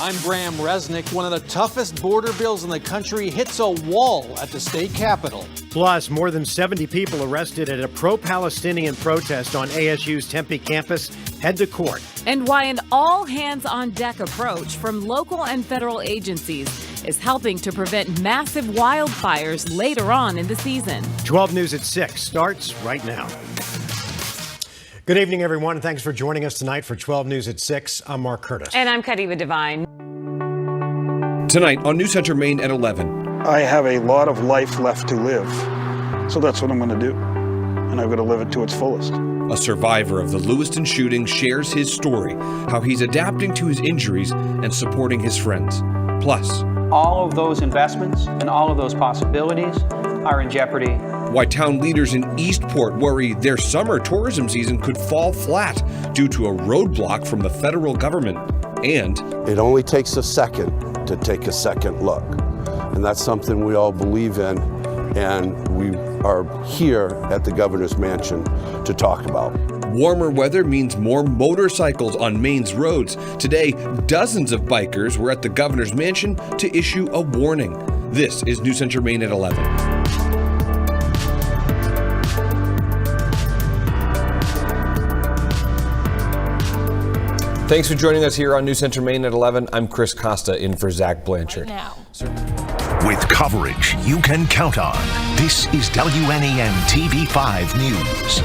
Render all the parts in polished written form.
I'm Bram Resnick. One of the toughest border bills in the country hits a wall at the state capitol. Plus, more than 70 people arrested at a pro-Palestinian protest on ASU's Tempe campus head to court. And why an all-hands-on-deck approach from local and federal agencies is helping to prevent massive wildfires later on in the season. 12 News at 6 starts right now. Good evening, everyone, and thanks for joining us tonight for 12 News at 6. I'm Mark Curtis. And I'm Kadiva Devine. Tonight on News Center Maine at 11. I have a lot of life left to live, so that's what I'm going to do, and I'm going to live it to its fullest. A survivor of the Lewiston shooting shares his story, how he's adapting to his injuries and supporting his friends. Plus, all of those investments and all of those possibilities are in jeopardy. Why town leaders in Eastport worry their summer tourism season could fall flat due to a roadblock from the federal government. And it only takes a second to take a second look. And that's something we all believe in, and we are here at the governor's mansion to talk about. Warmer weather means more motorcycles on Maine's roads. Today, dozens of bikers were at the governor's mansion to issue a warning. This is News Center Maine at 11. Thanks for joining us here on News Center Maine at 11. I'm Chris Costa in for Zach Blanchard. Now. With coverage you can count on, this is WNAM TV5 News.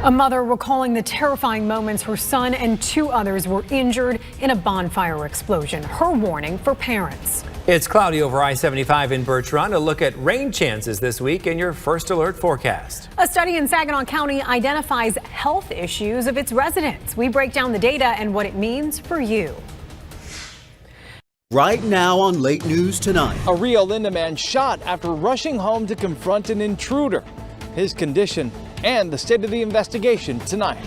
A mother recalling the terrifying moments her son and two others were injured in a bonfire explosion. Her warning for parents. It's cloudy over I-75 in Birch Run. A look at rain chances this week in your first alert forecast. A study in Saginaw County identifies health issues of its residents. We break down the data and what it means for you. Right now on Late News Tonight. A Rio Linda man shot after rushing home to confront an intruder. His condition and the state of the investigation tonight.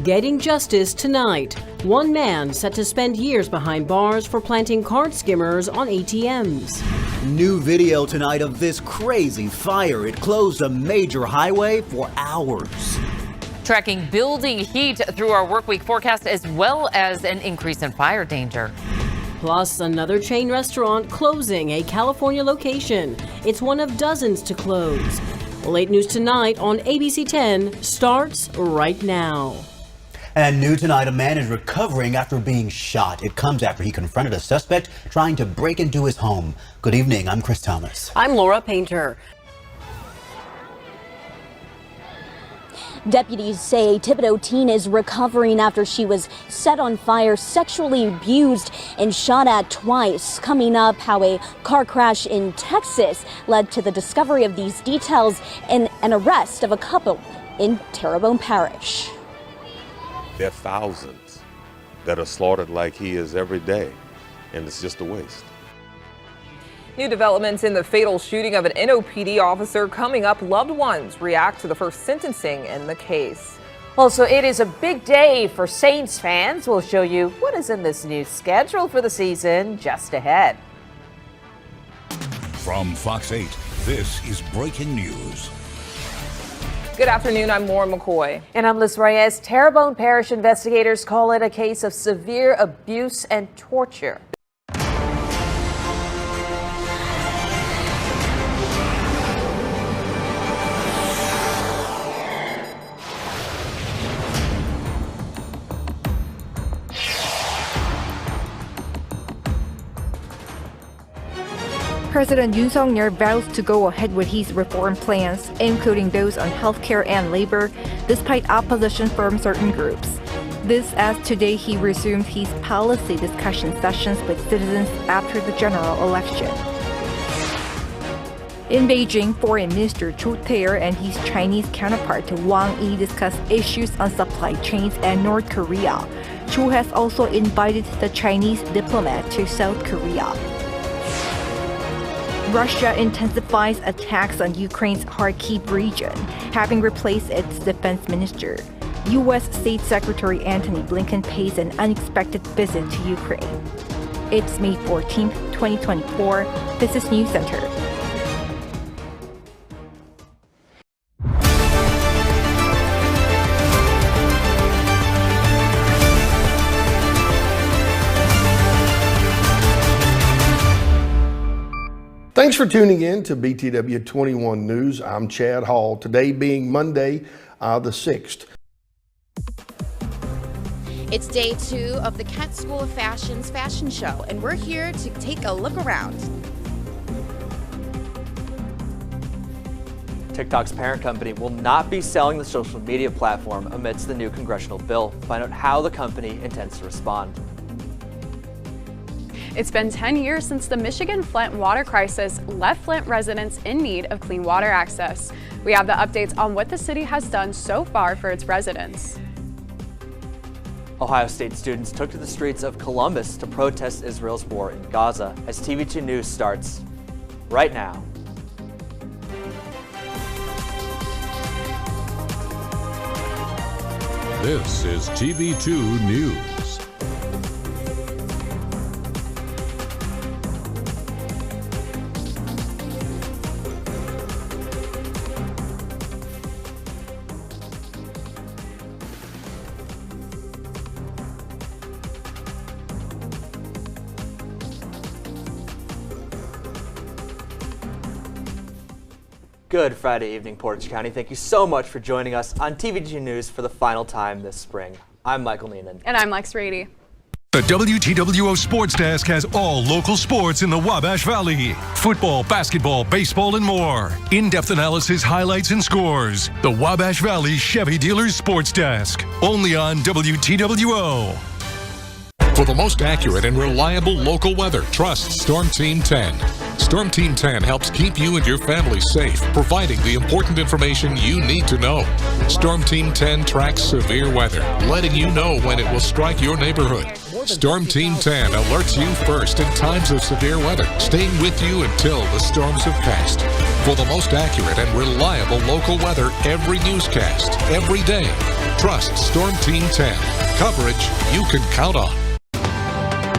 Getting justice tonight. One man set to spend years behind bars for planting card skimmers on ATMs. New video tonight of this crazy fire. It closed a major highway for hours. Tracking building heat through our workweek forecast, as well as an increase in fire danger. Plus, another chain restaurant closing a California location. It's one of dozens to close. Late News Tonight on ABC 10 starts right now. And new tonight, a man is recovering after being shot. It comes after he confronted a suspect trying to break into his home. Good evening, I'm Chris Thomas. I'm Laura Painter. Deputies say a Thibodaux teen is recovering after she was set on fire, sexually abused, and shot at twice. Coming up, how a car crash in Texas led to the discovery of these details and an arrest of a couple in Terrebonne Parish. There are thousands that are slaughtered like he is every day, and it's just a waste. New developments in the fatal shooting of an NOPD officer coming up. Loved ones react to the first sentencing in the case. Well, so it is a big day for Saints fans. We'll show you what is in this new schedule for the season just ahead. From Fox 8, this is breaking news. Good afternoon, I'm Laura McCoy. And I'm Liz Reyes. Terrebonne Parish investigators call it a case of severe abuse and torture. President Yoon Suk-yeol vows to go ahead with his reform plans, including those on healthcare and labor, despite opposition from certain groups. This as today he resumed his policy discussion sessions with citizens after the general election. In Beijing, Foreign Minister Chu Tae-er and his Chinese counterpart Wang Yi discussed issues on supply chains and North Korea. Chu has also invited the Chinese diplomat to South Korea. Russia intensifies attacks on Ukraine's Kharkiv region, having replaced its defense minister. U.S. State Secretary Antony Blinken pays an unexpected visit to Ukraine. It's May 14, 2024. This is News Center. Thanks for tuning in to BTW 21 News. I'm Chad Hall. Today being Monday, the 6th. It's day 2 of the Kent School of Fashion's fashion show, and we're here to take a look around. TikTok's parent company will not be selling the social media platform amidst the new congressional bill. Find out how the company intends to respond. It's been 10 years since the Michigan Flint water crisis left Flint residents in need of clean water access. We have the updates on what the city has done so far for its residents. Ohio State students took to the streets of Columbus to protest Israel's war in Gaza as TV2 News starts right now. This is TV2 News. Good Friday evening, Portage County. Thank you so much for joining us on TV2 News for the final time this spring. I'm Michael Neenan. And I'm Lex Rady. The WTWO Sports Desk has all local sports in the Wabash Valley. Football, basketball, baseball, and more. In-depth analysis, highlights, and scores. The Wabash Valley Chevy Dealers Sports Desk. Only on WTWO. For the most accurate and reliable local weather, trust Storm Team 10. Storm Team 10 helps keep you and your family safe, providing the important information you need to know. Storm Team 10 tracks severe weather, letting you know when it will strike your neighborhood. Storm Team 10 alerts you first in times of severe weather, staying with you until the storms have passed. For the most accurate and reliable local weather every newscast, every day, trust Storm Team 10. Coverage you can count on.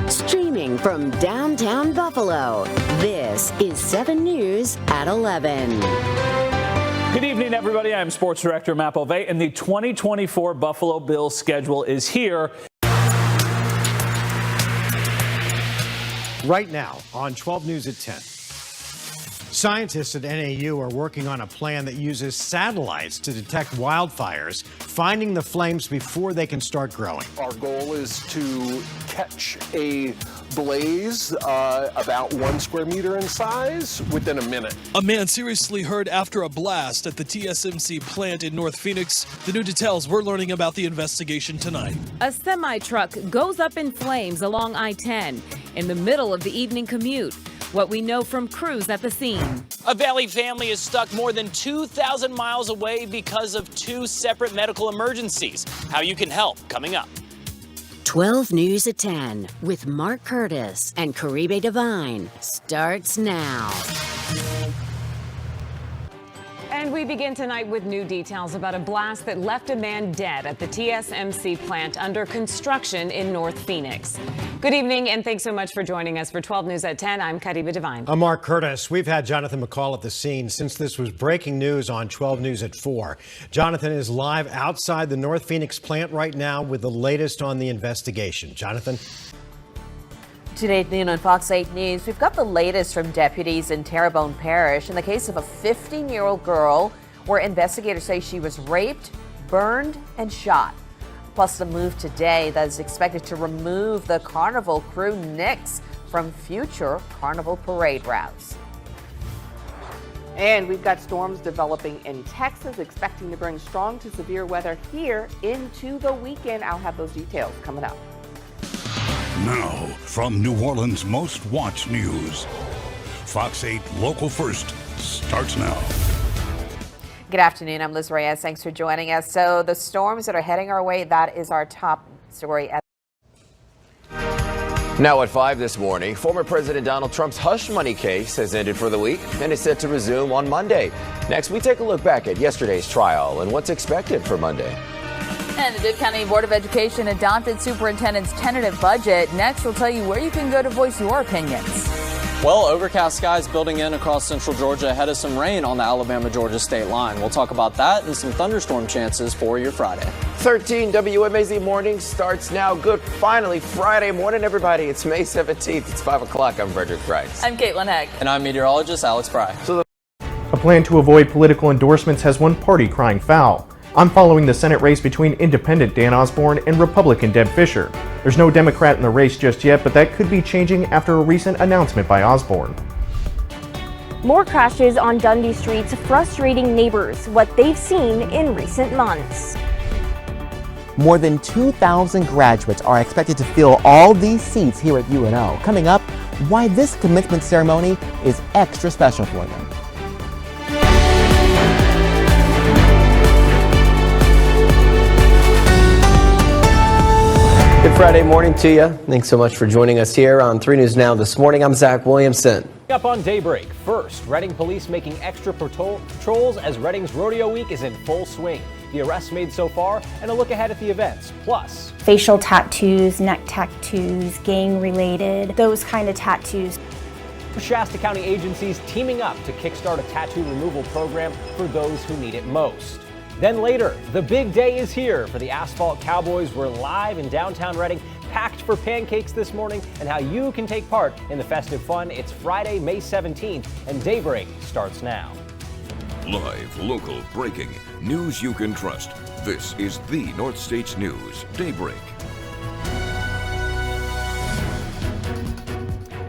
Streaming from downtown Buffalo, this is 7 News at 11. Good evening, everybody. I'm Sports Director Matt Bovee, and the 2024 Buffalo Bills schedule is here. Right now on 12 News at 10. Scientists at NAU are working on a plan that uses satellites to detect wildfires, finding the flames before they can start growing. Our goal is to catch a blaze about 1 square meter in size within a minute. A man seriously hurt after a blast at the TSMC plant in North Phoenix. The new details we're learning about the investigation tonight. A semi-truck goes up in flames along I-10 in the middle of the evening commute. What we know from crews at the scene. A Valley family is stuck more than 2,000 miles away because of 2 separate medical emergencies. How you can help, coming up. 12 News at 10 with Mark Curtis and Caribe Divine starts now. And we begin tonight with new details about a blast that left a man dead at the TSMC plant under construction in North Phoenix. Good evening, and thanks so much for joining us for 12 News at 10. I'm Caribe Divine. I'm Mark Curtis. We've had Jonathan McCall at the scene since this was breaking news on 12 News at 4. Jonathan is live outside the North Phoenix plant right now with the latest on the investigation. Jonathan? Today at noon on Fox 8 News, we've got the latest from deputies in Terrebonne Parish in the case of a 15-year-old girl where investigators say she was raped, burned, and shot. Plus the move today that is expected to remove the carnival crew Knicks from future carnival parade routes. And we've got storms developing in Texas, expecting to bring strong to severe weather here into the weekend. I'll have those details coming up. Now, from New Orleans' most watched news, Fox 8 Local First starts now. Good afternoon. I'm Liz Reyes. Thanks for joining us. So the storms that are heading our way, that is our top story. Now at 5 this morning, former President Donald Trump's hush money case has ended for the week and is set to resume on Monday. Next, we take a look back at yesterday's trial and what's expected for Monday. And the Bibb County Board of Education adopted superintendent's tentative budget. Next, we'll tell you where you can go to voice your opinions. Well, overcast skies building in across central Georgia ahead of some rain on the Alabama-Georgia state line. We'll talk about that and some thunderstorm chances for your Friday. 13 WMAZ morning starts now. Good, finally, Friday morning, everybody. It's May 17th. It's 5 o'clock. I'm Frederick Price. I'm Caitlin Heck. And I'm meteorologist Alex Fry. A plan to avoid political endorsements has one party crying foul. I'm following the Senate race between Independent Dan Osborne and Republican Deb Fischer. There's no Democrat in the race just yet, but that could be changing after a recent announcement by Osborne. More crashes on Dundee streets frustrating neighbors, what they've seen in recent months. More than 2,000 graduates are expected to fill all these seats here at UNO. Coming up, why this commencement ceremony is extra special for them. Good Friday morning to you. Thanks so much for joining us here on 3 News Now this morning. I'm Zach Williamson. Up on Daybreak. First, Reading police making extra patrols as Reading's Rodeo Week is in full swing. The arrests made so far and a look ahead at the events. Plus, Facial tattoos, neck tattoos, gang-related, those kind of tattoos. Shasta County agencies teaming up to kickstart a tattoo removal program for those who need it most. Then later, the big day is here for the Asphalt Cowboys. We're live in downtown Reading, packed for pancakes this morning, and how you can take part in the festive fun. It's Friday, May 17th, and Daybreak starts now. Live, local, breaking, news you can trust. This is the North States News Daybreak.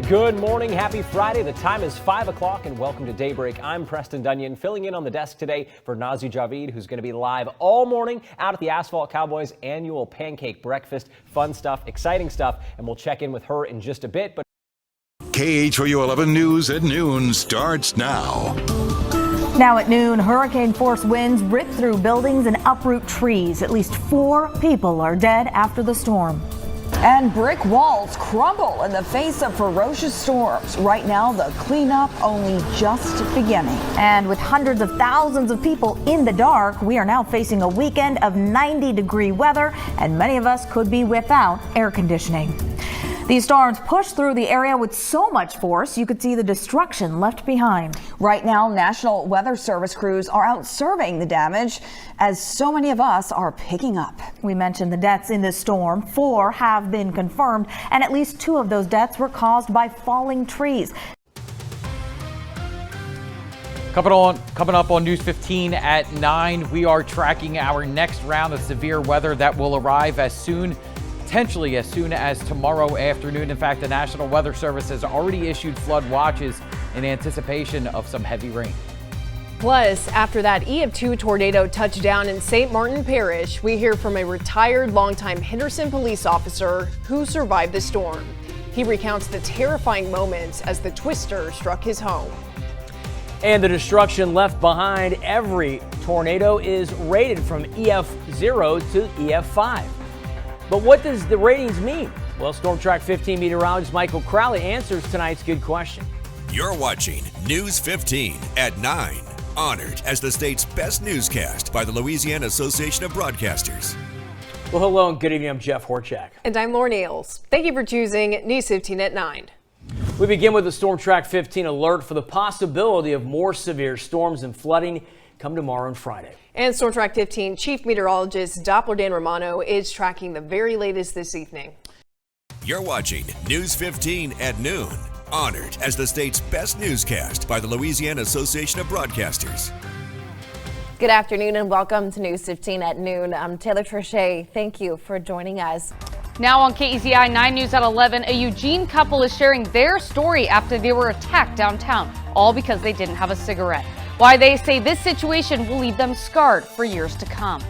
Good morning, happy Friday. The time is 5 o'clock and welcome to Daybreak. I'm Preston Dunyan, filling in on the desk today for Nazi Javid, who's going to be live all morning out at the Asphalt Cowboys annual pancake breakfast. Fun stuff, exciting stuff, and we'll check in with her in just a bit. But KHOU 11 News at noon starts now. Now at noon, hurricane-force winds rip through buildings and uproot trees. At least 4 people are dead after the storm. And brick walls crumble in the face of ferocious storms. Right now, the cleanup only just beginning. And with hundreds of thousands of people in the dark, we are now facing a weekend of 90-degree weather, and many of us could be without air conditioning. These storms pushed through the area with so much force, you could see the destruction left behind. Right now, National Weather Service crews are out surveying the damage as so many of us are picking up. We mentioned the deaths in this storm. 4 have been confirmed, and at least 2 of those deaths were caused by falling trees. Coming up on News 15 at 9, we are tracking our next round of severe weather that will arrive potentially as soon as tomorrow afternoon. In fact, the National Weather Service has already issued flood watches in anticipation of some heavy rain. Plus, after that EF2 tornado touched down in St. Martin Parish, we hear from a retired longtime Henderson police officer who survived the storm. He recounts the terrifying moments as the twister struck his home. And the destruction left behind. Every tornado is rated from EF0 to EF5. But what does the ratings mean? Well, Storm Track 15 meteorologist Michael Crowley answers tonight's good question. You're watching News 15 at 9. Honored as the state's best newscast by the Louisiana Association of Broadcasters. Well, hello and good evening. I'm Jeff Horchak. And I'm Lauren Ailes. Thank you for choosing News 15 at 9. We begin with the Storm Track 15 alert for the possibility of more severe storms and flooding come tomorrow and Friday. And Storm Track 15 Chief Meteorologist Doppler Dan Romano is tracking the very latest this evening. You're watching News 15 at noon. Honored as the state's best newscast by the Louisiana Association of Broadcasters. Good afternoon and welcome to News 15 at noon. I'm Taylor Trichet. Thank you for joining us. Now on KEZI 9 News at 11, a Eugene couple is sharing their story after they were attacked downtown, all because they didn't have a cigarette. Why they say this situation will leave them scarred for years to come.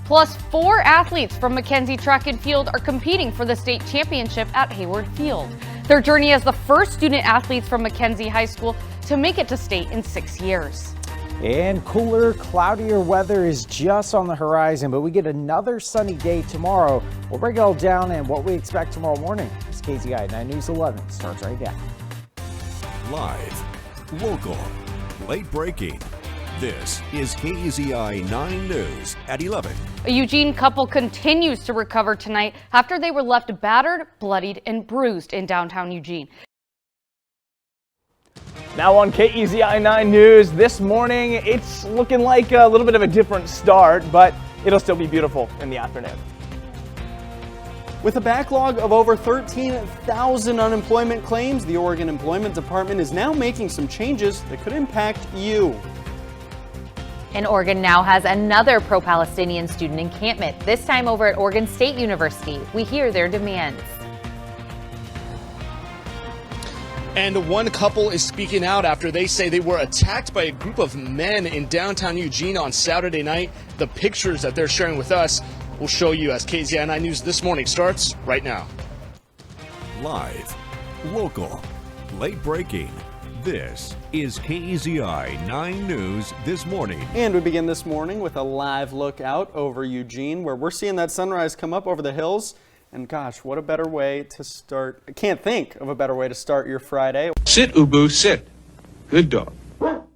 Plus, 4 athletes from Mackenzie Track and Field are competing for the state championship at Hayward Field. Their journey as the first student athletes from Mackenzie High School to make it to state in 6 years. And cooler, cloudier weather is just on the horizon, but we get another sunny day tomorrow. We'll break it all down and what we expect tomorrow morning. It's KZI 9 News 11 starts right now. Live, local, late breaking. This is KEZI 9 News at 11. A Eugene couple continues to recover tonight after they were left battered, bloodied, and bruised in downtown Eugene. Now on KEZI 9 News this morning, it's looking like a little bit of a different start, but it'll still be beautiful in the afternoon. With a backlog of over 13,000 unemployment claims, the Oregon Employment Department is now making some changes that could impact you. And Oregon now has another pro-Palestinian student encampment, this time over at Oregon State University. We hear their demands. And one couple is speaking out after they say they were attacked by a group of men in downtown Eugene on Saturday night. The pictures that they're sharing with us will show you as KZI 9 News This Morning starts right now. Live, local, late breaking. This is KEZI 9 News This Morning. And we begin this morning with a live look out over Eugene, where we're seeing that sunrise come up over the hills. And gosh, what a better way to start. I can't think of a better way to start your Friday. Sit, Ubu, sit. Good dog.